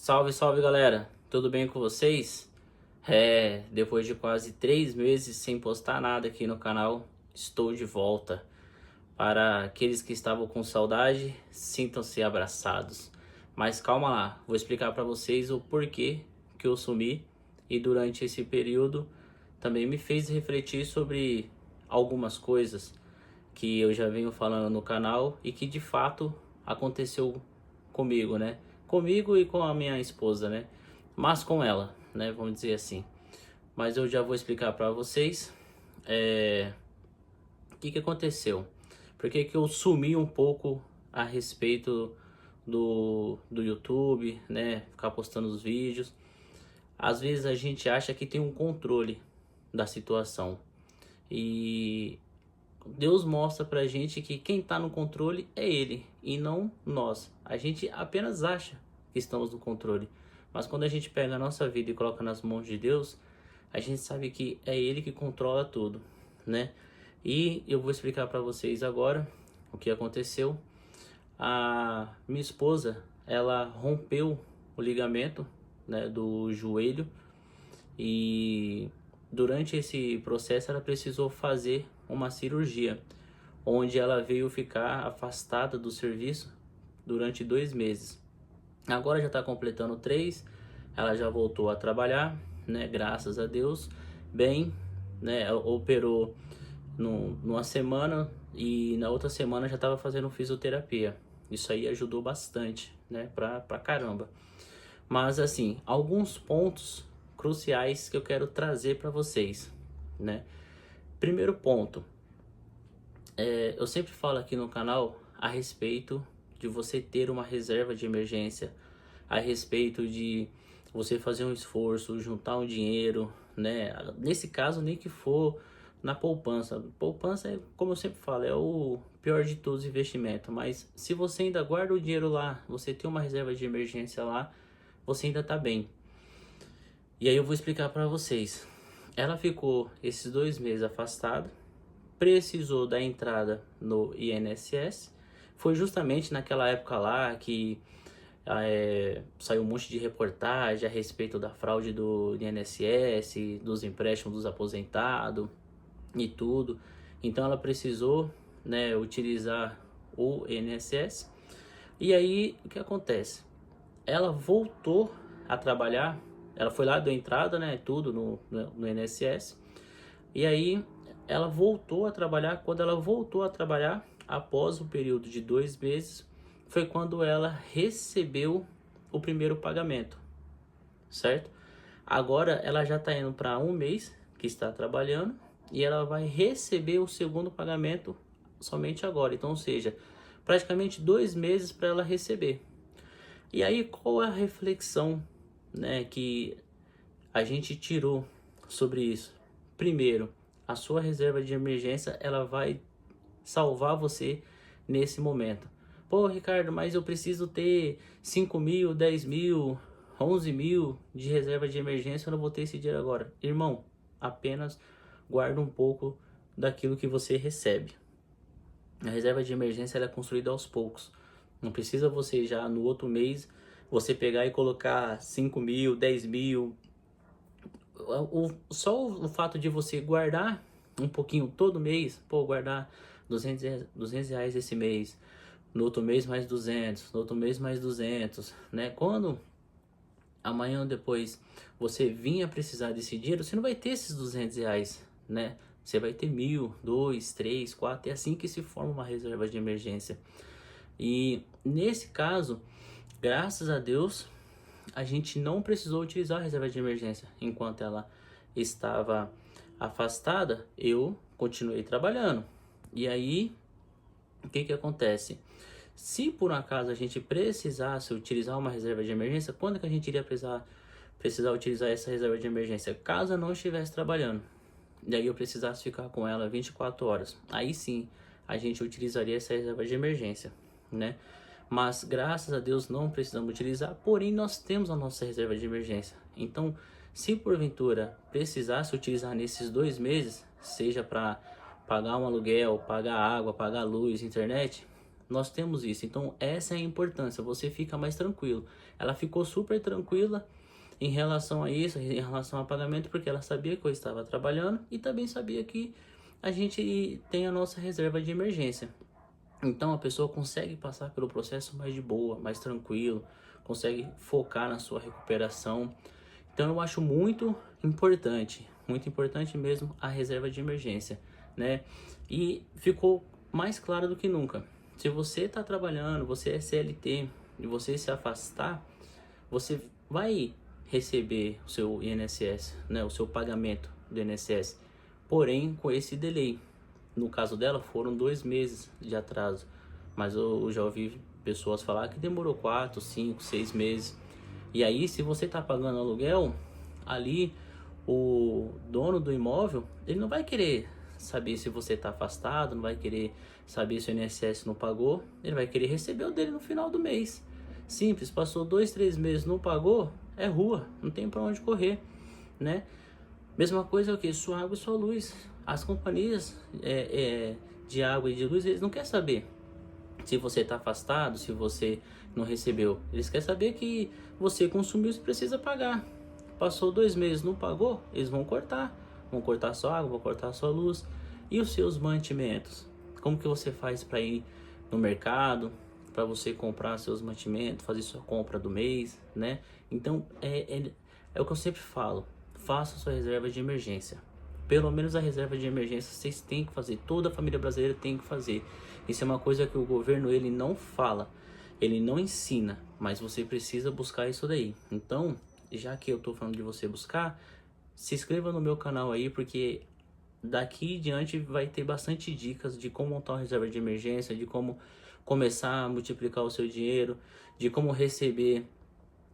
Salve, salve galera, tudo bem com vocês? Depois de quase 3 meses sem postar nada aqui no canal, estou de volta. Para aqueles que estavam com saudade, sintam-se abraçados. Mas calma lá, vou explicar para vocês o porquê que eu sumi e durante esse período também me fez refletir sobre algumas coisas que eu já venho falando no canal e que de fato aconteceu comigo, né? Comigo e com a minha esposa, né? Mas com ela, né? Vamos dizer assim. Mas eu já vou explicar para vocês o que aconteceu. Por que eu sumi um pouco a respeito do YouTube, né? Ficar postando os vídeos. Às vezes a gente acha que tem um controle da situação. E Deus mostra pra gente que quem tá no controle é Ele e não nós. A gente apenas acha que estamos no controle. Mas quando a gente pega a nossa vida e coloca nas mãos de Deus, a gente sabe que é Ele que controla tudo, né? E eu vou explicar para vocês agora o que aconteceu. A minha esposa, ela rompeu o ligamento, né, do joelho e durante esse processo ela precisou fazer uma cirurgia, onde ela veio ficar afastada do serviço durante 2 meses. Agora já está completando 3, ela já voltou a trabalhar, né? Graças a Deus, bem, né? Ela operou numa semana e na outra semana já estava fazendo fisioterapia. Isso aí ajudou bastante, né? Pra caramba. Mas assim, alguns pontos cruciais que eu quero trazer para vocês, né? Primeiro ponto, eu sempre falo aqui no canal a respeito de você ter uma reserva de emergência, a respeito de você fazer um esforço, juntar um dinheiro, né? Nesse caso, nem que for na poupança. Poupança, como eu sempre falo, é o pior de todos os investimentos. Mas se você ainda guarda o dinheiro lá, você tem uma reserva de emergência lá, você ainda tá bem. E aí eu vou explicar para vocês. Ela ficou esses 2 meses afastada, precisou da entrada no INSS. Foi justamente naquela época lá que saiu um monte de reportagem a respeito da fraude do INSS, dos empréstimos dos aposentados e tudo. Então ela precisou, né, utilizar o INSS. E aí o que acontece? Ela voltou a trabalhar, ela foi lá, deu entrada, né, tudo no INSS. E aí ela voltou a trabalhar. Quando ela voltou a trabalhar, após o período de 2 meses, foi quando ela recebeu o primeiro pagamento, certo? Agora ela já está indo para um mês que está trabalhando e ela vai receber o segundo pagamento somente agora. Então, ou seja, praticamente 2 meses para ela receber. E aí, qual é a reflexão, né, que a gente tirou sobre isso? Primeiro, a sua reserva de emergência, ela vai salvar você nesse momento. Pô, Ricardo, mas eu preciso ter 5 mil, 10 mil, 11 mil de reserva de emergência, eu não vou ter esse dinheiro agora. Irmão, apenas guarda um pouco daquilo que você recebe. A reserva de emergência ela é construída aos poucos. Não precisa você já no outro mês você pegar e colocar 5 mil, 10 mil. Só o fato de você guardar um pouquinho todo mês, pô, guardar 200 reais esse mês, no outro mês mais 200, no outro mês mais 200, né? Quando amanhã ou depois você vinha precisar desse dinheiro, você não vai ter esses 200 reais, né? Você vai ter 1.000, 2, 3, 4, é assim que se forma uma reserva de emergência. E nesse caso, graças a Deus, a gente não precisou utilizar a reserva de emergência. Enquanto ela estava afastada, eu continuei trabalhando. E aí, o que acontece? Se por um acaso a gente precisasse utilizar uma reserva de emergência, quando que a gente iria precisar utilizar essa reserva de emergência? Caso eu não estivesse trabalhando, e aí eu precisasse ficar com ela 24 horas. Aí sim, a gente utilizaria essa reserva de emergência, né? Mas graças a Deus não precisamos utilizar, porém nós temos a nossa reserva de emergência. Então, se porventura precisasse utilizar nesses 2 meses, seja para pagar um aluguel, pagar água, pagar luz, internet, Nós temos isso. Então essa é a importância, você fica mais tranquilo. Ela ficou super tranquila em relação a isso, em relação ao pagamento, porque ela sabia que eu estava trabalhando e também sabia que a gente tem a nossa reserva de emergência. Então a pessoa consegue passar pelo processo mais de boa, mais tranquilo, consegue focar na sua recuperação. Então eu acho muito importante mesmo a reserva de emergência, né? E ficou mais claro do que nunca. Se você está trabalhando, você é CLT e você se afastar, você vai receber o seu INSS, né? O seu pagamento do INSS, porém com esse delay. No caso dela foram 2 meses de atraso, mas eu já ouvi pessoas falar que demorou 4, 5, 6 meses. E aí, se você está pagando aluguel, ali o dono do imóvel, ele não vai querer saber se você está afastado, não vai querer saber se o INSS não pagou, ele vai querer receber o dele no final do mês. Simples, passou 2, 3 meses, não pagou, é rua, não tem para onde correr, né? Mesma coisa é o que? Sua água e sua luz. As companhias de água e de luz, eles não querem saber se você está afastado, se você não recebeu. Eles querem saber que você consumiu e precisa pagar. Passou 2 meses, não pagou, eles vão cortar. Vão cortar sua água, vão cortar sua luz. E os seus mantimentos? Como que você faz para ir no mercado, para você comprar seus mantimentos, fazer sua compra do mês, né? Então, é o que eu sempre falo. Faça sua reserva de emergência. Pelo menos a reserva de emergência vocês têm que fazer. Toda a família brasileira tem que fazer. Isso é uma coisa que o governo ele não fala, ele não ensina, mas você precisa buscar isso daí. Então, já que eu tô falando de você buscar, se inscreva no meu canal aí, porque daqui em diante vai ter bastante dicas de como montar uma reserva de emergência, de como começar a multiplicar o seu dinheiro, de como receber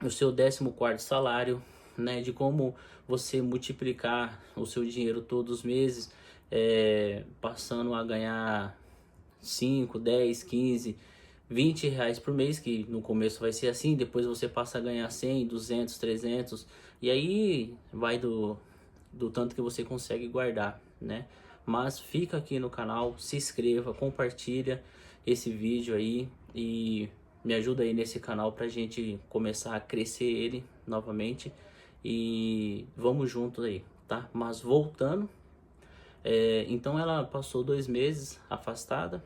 o seu 14º salário, né, de como você multiplicar o seu dinheiro todos os meses, passando a ganhar 5, 10, 15, 20 reais por mês, que no começo vai ser assim, depois você passa a ganhar 100, 200, 300, e aí vai do tanto que você consegue guardar, né? Mas fica aqui no canal, se inscreva, compartilha esse vídeo aí e me ajuda aí nesse canal pra gente começar a crescer ele novamente e vamos juntos aí, tá? Mas voltando, então ela passou 2 meses afastada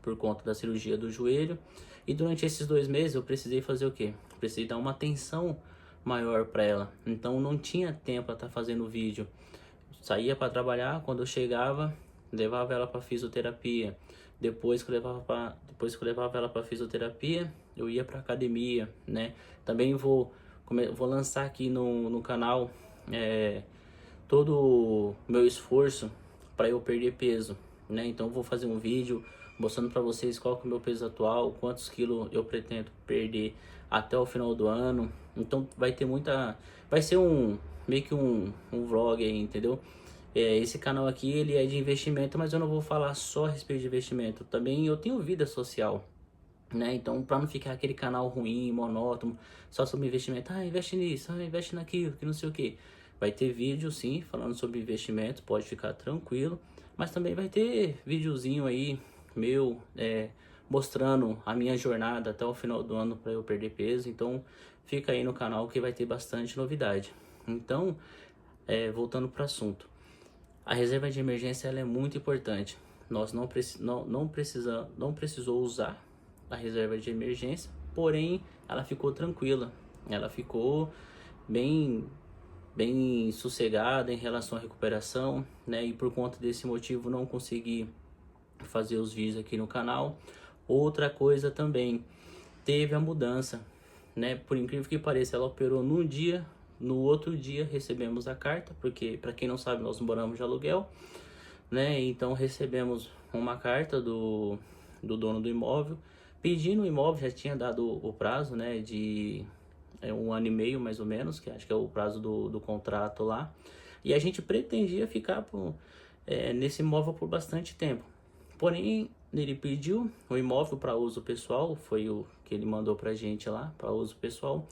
por conta da cirurgia do joelho e durante esses 2 meses eu precisei fazer o quê? Precisei dar uma atenção maior para ela, então não tinha tempo para estar fazendo vídeo. Saía para trabalhar, quando eu chegava, levava ela para fisioterapia. Depois que eu levava ela para fisioterapia, eu ia para academia, né? Também vou lançar aqui no canal todo o meu esforço para eu perder peso, né? Então vou fazer um vídeo mostrando para vocês qual que é o meu peso atual, quantos quilos eu pretendo perder até o final do ano. Então vai ser meio que um vlog aí, entendeu? Esse canal aqui ele é de investimento, mas eu não vou falar só a respeito de investimento. Também eu tenho vida social, né? Então, para não ficar aquele canal ruim, monótono, só sobre investimento, investe nisso, investe naquilo, que não sei o que. Vai ter vídeo sim, falando sobre investimento, pode ficar tranquilo. Mas também vai ter videozinho aí meu, mostrando a minha jornada até o final do ano para eu perder peso. Então, fica aí no canal que vai ter bastante novidade. Então, voltando para o assunto. A reserva de emergência ela é muito importante. Nós não precisou usar a reserva de emergência, porém ela ficou tranquila. Ela ficou bem sossegada em relação à recuperação, né? E por conta desse motivo não consegui fazer os vídeos aqui no canal. Outra coisa também, teve a mudança, né? Por incrível que pareça, ela operou num dia. No outro dia recebemos a carta, porque para quem não sabe nós moramos de aluguel, né? Então recebemos uma carta do dono do imóvel pedindo o imóvel, já tinha dado o prazo, né? De 1 ano e meio mais ou menos, que acho que é o prazo do contrato lá. E a gente pretendia ficar nesse imóvel por bastante tempo. Porém, ele pediu o imóvel para uso pessoal, foi o que ele mandou pra gente lá, para uso pessoal.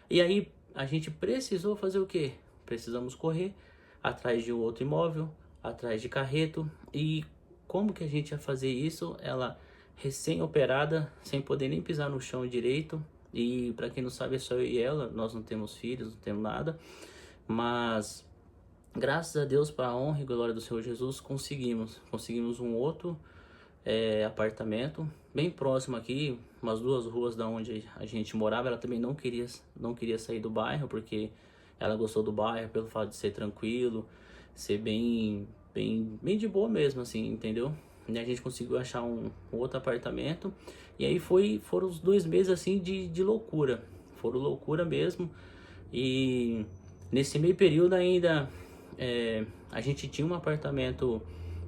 E aí a gente precisou fazer o quê? Precisamos correr atrás de um outro imóvel, atrás de carreto. E como que a gente ia fazer isso? Ela recém-operada, sem poder nem pisar no chão direito. E para quem não sabe, é só eu e ela, nós não temos filhos, não temos nada. Mas graças a Deus, para a honra e glória do Senhor Jesus, conseguimos um outro apartamento bem próximo aqui, umas 2 ruas da onde a gente morava. Ela também não queria sair do bairro, porque ela gostou do bairro pelo fato de ser tranquilo, ser bem de boa mesmo, assim, entendeu? E a gente conseguiu achar um outro apartamento. E aí foram os 2 meses assim de loucura. Foram loucura mesmo. E nesse meio período ainda a gente tinha um apartamento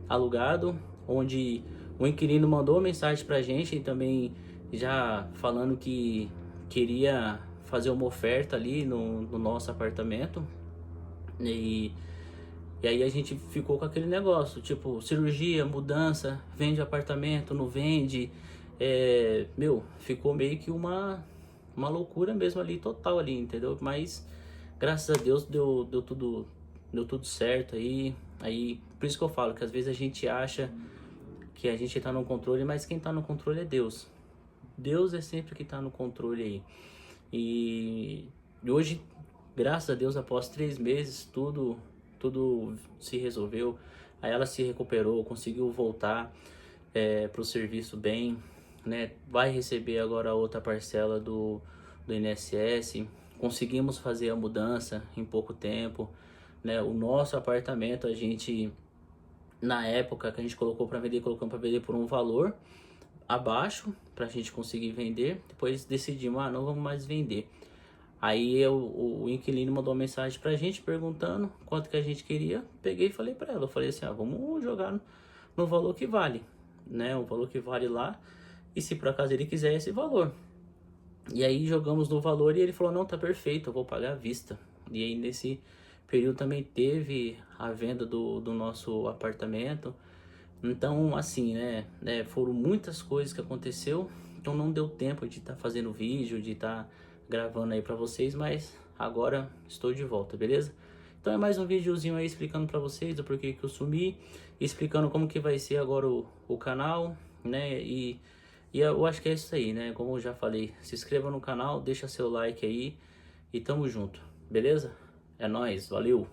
alugado, onde o inquilino mandou uma mensagem pra gente também, já falando que queria fazer uma oferta ali no nosso apartamento. E, e aí a gente ficou com aquele negócio, tipo, cirurgia, mudança, vende apartamento, não vende. Ficou meio que uma loucura mesmo ali, total ali, entendeu? Mas graças a Deus deu tudo certo aí. Aí, por isso que eu falo que às vezes a gente acha que a gente tá no controle, mas quem tá no controle é Deus. Deus é sempre que tá no controle aí. E hoje, graças a Deus, após 3 meses, tudo se resolveu. Aí ela se recuperou, conseguiu voltar pro serviço bem, né? Vai receber agora a outra parcela do INSS. Conseguimos fazer a mudança em pouco tempo, né? O nosso apartamento, a gente, na época que a gente colocamos para vender por um valor abaixo, para a gente conseguir vender. Depois decidimos, não vamos mais vender. Aí o inquilino mandou uma mensagem pra gente perguntando quanto que a gente queria. Peguei e falei pra ela, eu falei assim, vamos jogar no valor que vale, né? O valor que vale lá, e se por acaso ele quiser esse valor. E aí jogamos no valor e ele falou, não, tá perfeito, eu vou pagar à vista. E aí nesse período também teve a venda do nosso apartamento. Então, assim, né, foram muitas coisas que aconteceu, então não deu tempo de estar fazendo vídeo, de estar gravando aí pra vocês, mas agora estou de volta, beleza? Então é mais um videozinho aí explicando pra vocês o porquê que eu sumi, explicando como que vai ser agora o canal, né, e eu acho que é isso aí, né, como eu já falei, se inscreva no canal, deixa seu like aí e tamo junto, beleza? É nóis, valeu!